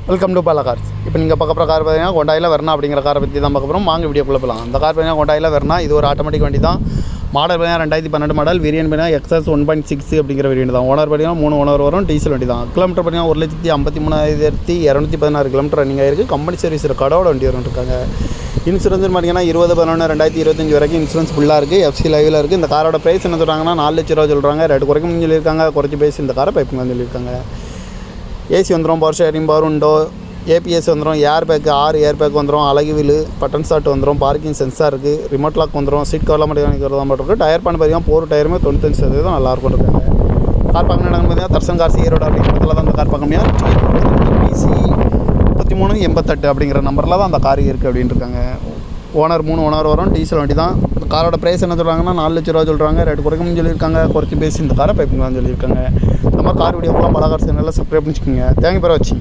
Welcome to Bala cars. இப்போ நீங்கள் பார்க்க போகிற கார் பார்த்தீங்கன்னா ஹோண்டாயில் வெர்னா அப்படிங்கிற காரை பற்றி தான் பார்க்க போகிறோம். வாங்க வீடியோக்குள்ளே போகலாம். அந்த கார் பார்த்தீங்கன்னா ஹோண்டாயில் வெர்னா. இது ஒரு ஆட்டோமேட்டிக் வண்டி தான். மாடல் பார்த்தீங்கன்னா 2012 மாடல். வேரியன்ட் பார்த்தீங்கன்னா XS 1.6 அப்படிங்கிற வேரியன்ட் தான். ஓனர் பார்த்தீங்கன்னா 3 ஓனர் வரும். டீசல் வண்டி தான். கிலோமீட்டர் பார்த்தீங்கன்னா 1,53,216 கிலோமீட்டர் ரன்னிங் ஆயிருக்கு. கம்பெனி சர்வீஸ் ரெக்கார்டோட வண்டி வந்துருக்காங்க. இன்சூரன்ஸ் பார்த்தீங்கன்னா 20/11/2025 வரைக்கும் இன்சூரன்ஸ் ஃபுல்லாக இருக்குது. FC லைவில் இருக்குது. இந்த காரோட ப்ரைஸ் என்ன சொல்கிறாங்கன்னா 4 லட்ச ரூபா சொல்கிறாங்க. ரேட்டு குறைக்கும் சொல்லியிருக்காங்க. குறைச்சி பேசி இந்த காரை பைப்புங்க சொல்லியிருக்காங்க. ஏசி வந்துடும், பவர் ஷேரிங், பவர் உண்டோ, APS வந்துடும், ஏர் பேக்கு 6 ஏர் பேக் வந்துடும், அழகு வீலு, பட்டன் ஸ்டார்ட் வந்துடும், பார்க்கிங் சென்சார் இருக்குது, ரிமோட் லாக் வந்துடும், சீட் கவர்லாம் மட்டும் இருக்குது. டயர் பண்ண பார்த்தீங்கன்னா 4 டயருமே 95% நல்லாயிருக்கும் இருக்காங்க. கார் பார்க்கணும் இடம்னு பார்த்தீங்கன்னா தர்சன் கார்ஸ் ஈரோடு அப்படிங்கிறதுல தான் அந்த கார் பார்க்க முடியாது. BC 3388 அப்படிங்கிற நம்பரில் தான் அந்த கார் இருக்குது அப்படின்ட்டு இருக்காங்க. ஓனர் 3 ஓனர் வரும். டீசல் வண்டி தான். காரோட ப்ரைஸ் என்ன சொல்கிறாங்கன்னா 4 லட்ச ரூபா சொல்கிறாங்க. ரேட்டு குறைக்கணும்னு சொல்லியிருக்காங்க. குறைச்சி பேசி இந்த காரை பைப்புங்க சொல்லியிருக்காங்க. நம்ம கார் வீடியோக்கெல்லாம் பல கார் சேனலில் சப்ஸ்கிரைப் பண்ணிச்சுக்கோங்க. தேங்க்யூ ஃபார் வாட்சிங்.